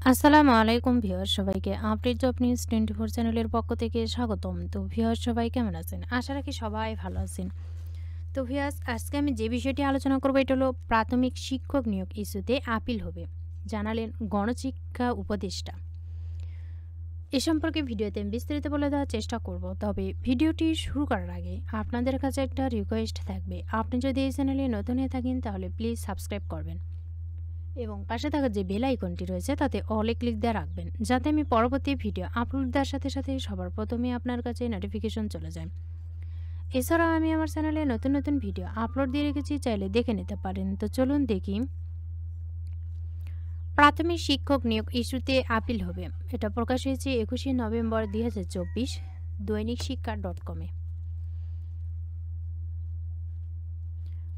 আসসালামু আলাইকুম ভিউয়ার্স সবাইকে আপডেট জব নিউজ 24 চ্যানেলের পক্ষ থেকে স্বাগতম। তো ভিউয়ার্স সবাই কেমন আছেন? আশা রাখি সবাই ভালো আছেন। তো ভিউয়ার্স আজকে আমি যে বিষয়টি আলোচনা করব এটা হলো প্রাথমিক শিক্ষক নিয়োগ ইস্যুতে আপিল হবে, জানালেন গণশিক্ষা উপদেষ্টা। এ সম্পর্কে ভিডিওতে আমি বিস্তারিত বলে দেওয়ার চেষ্টা করব। তবে ভিডিওটি শুরু করার আগে আপনাদের কাছে একটা রিকোয়েস্ট থাকবে, আপনি যদি এই চ্যানেলে নতুন হয়ে থাকেন তাহলে প্লিজ সাবস্ক্রাইব করবেন এবং পাশে থাকা যে বেল আইকনটি রয়েছে তাতে অলে ক্লিক দিয়ে রাখবেন, যাতে আমি পরবর্তী ভিডিও আপলোড দেওয়ার সাথে সাথে সবার প্রথমে আপনার কাছে নোটিফিকেশন চলে যায়। এছাড়াও আমি আমার চ্যানেলে নতুন নতুন ভিডিও আপলোড দিয়ে রেখেছি, চাইলে দেখে নিতে পারেন। তো চলুন দেখি। প্রাথমিক শিক্ষক নিয়োগ ইস্যুতে আপিল হবে, এটা প্রকাশ হয়েছে 21শে নভেম্বর 2024 দৈনিক শিক্ষা .com-এ।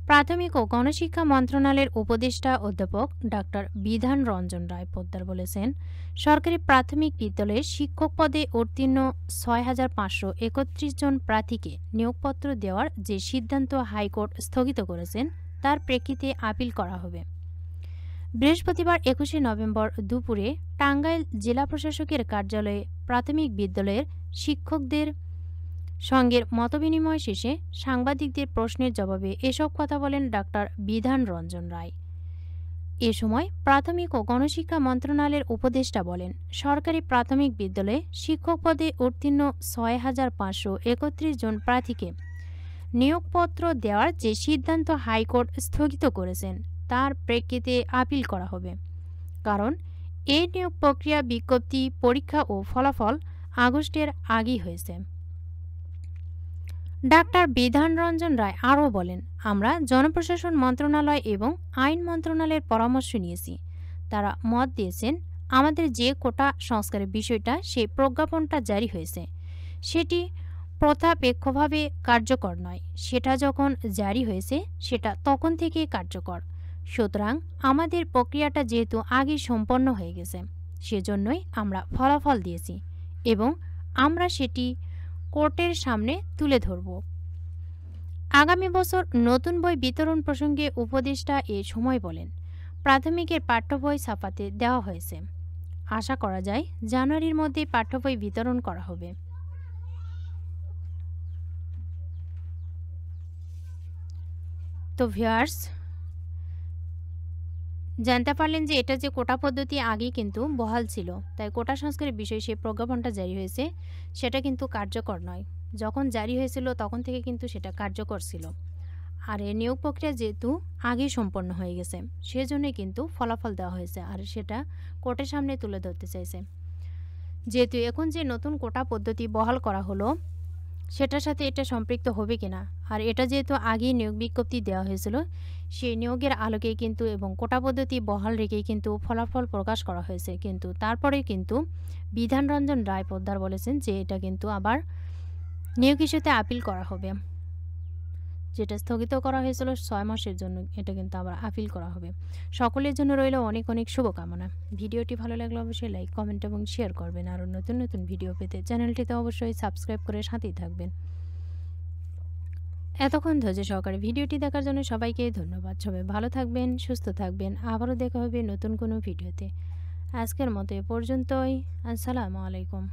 প্রাথমিক ও গণশিক্ষা মন্ত্রণালয়ের উপদেষ্টা অধ্যাপক ডাক্তার বিধান রঞ্জন রায় পোদ্দার বলেছেন, সরকারি প্রাথমিক বিদ্যালয়ে শিক্ষক পদে উত্তীর্ণ 6,531 জন প্রার্থীকে নিয়োগপত্র দেওয়ার যে সিদ্ধান্ত হাইকোর্ট স্থগিত করেছেন তার প্রেক্ষিতে আপিল করা হবে। বৃহস্পতিবার 21শে নভেম্বর দুপুরে টাঙ্গাইল জেলা প্রশাসকের কার্যালয়ে প্রাথমিক বিদ্যালয়ের শিক্ষকদের সঙ্গে মতবিনিময় শেষে সাংবাদিকদের প্রশ্নের জবাবে এসব কথা বলেন ডাক্তার বিধান রঞ্জন রায়। এ সময় প্রাথমিক ও গণশিক্ষা মন্ত্রণালয়ের উপদেষ্টা বলেন, সরকারি প্রাথমিক বিদ্যালয়ে শিক্ষক পদে উত্তীর্ণ 6,531 জন প্রার্থীকে নিয়োগপত্র দেওয়ার যে সিদ্ধান্ত হাইকোর্ট স্থগিত করেছেন তার প্রেক্ষিতে আপিল করা হবে। কারণ এই নিয়োগ প্রক্রিয়া বিজ্ঞপ্তি, পরীক্ষা ও ফলাফল আগস্টের আগেই হয়েছে। ডাক্তার বিধান রঞ্জন রায় আরও বলেন, আমরা জনপ্রশাসন মন্ত্রণালয় এবং আইন মন্ত্রণালয়ের পরামর্শ নিয়েছি। তারা মত দিয়েছেন আমাদের যে কোটা সংস্কারের বিষয়টা সেই প্রজ্ঞাপনটা জারি হয়েছে সেটি প্রথাপেক্ষভাবে কার্যকর নয়, সেটা যখন জারি হয়েছে সেটা তখন থেকেই কার্যকর। সুতরাং আমাদের প্রক্রিয়াটা যেহেতু আগে সম্পন্ন হয়ে গেছে সেজন্যই আমরা ফলাফল দিয়েছি এবং আমরা সেটি কোর্টের সামনে তুলে ধরব। আগামী বছর নতুন বই বিতরণ প্রসঙ্গে উপদেষ্টা এ সময় বলেন, প্রাথমিকের পাঠ্য বই ছাপাতে দেওয়া হয়েছে, আশা করা যায় জানুয়ারির মধ্যে পাঠ্য বই বিতরণ করা হবে। তো ভিউয়ার্স জানতে পারলেন যে এটা যে কোটা পদ্ধতি আগে কিন্তু বহাল ছিল, তাই কোটা সংস্কারের বিষয়ে যে প্রজ্ঞাপনটা জারি হয়েছে সেটা কিন্তু কার্যকর নয়। যখন জারি হয়েছিল তখন থেকে কিন্তু সেটা কার্যকর ছিল। আর এই নিয়োগ প্রক্রিয়া যেহেতু আগেই সম্পন্ন হয়ে গেছে সেজন্যই কিন্তু ফলাফল দেওয়া হয়েছে, আর সেটা কোর্টের সামনে তুলে ধরতে চাইছে। যেহেতু এখন যে নতুন কোটা পদ্ধতি বহাল করা হলো সেটার সাথে এটা সম্পৃক্ত হবে কিনা, আর এটা যেহেতু আগেই নিয়োগ বিজ্ঞপ্তি দেওয়া হয়েছিল সেই নিয়োগের আলোকেই কিন্তু এবং কোটা পদ্ধতি বহাল রেখেই কিন্তু ফলাফল প্রকাশ করা হয়েছে। কিন্তু তারপরে কিন্তু বিধান রঞ্জন রায় পোদ্দার বলেছেন যে এটা কিন্তু আবার নিয়োগ ইস্যুতে আপিল করা হবে, যেটা স্থগিত করা হয়েছিল 6 মাসের জন্য এটা কিন্তু আবার আপিল করা হবে। সকলের জন্য রইল অনেক অনেক শুভকামনা। ভিডিওটি ভালো লাগলে অবশ্যই লাইক, কমেন্ট এবং শেয়ার করবেন। আরও নতুন নতুন ভিডিও পেতে চ্যানেলটিতে অবশ্যই সাবস্ক্রাইব করে সাথেই থাকবেন। এতক্ষণ ধৈর্য সহকারে ভিডিওটি দেখার জন্য সবাইকে ধন্যবাদ। সবাই ভালো থাকবেন, সুস্থ থাকবেন। আবারও দেখা হবে নতুন কোনো ভিডিওতে। আজকের মতো এ পর্যন্তই। আসসালামু আলাইকুম।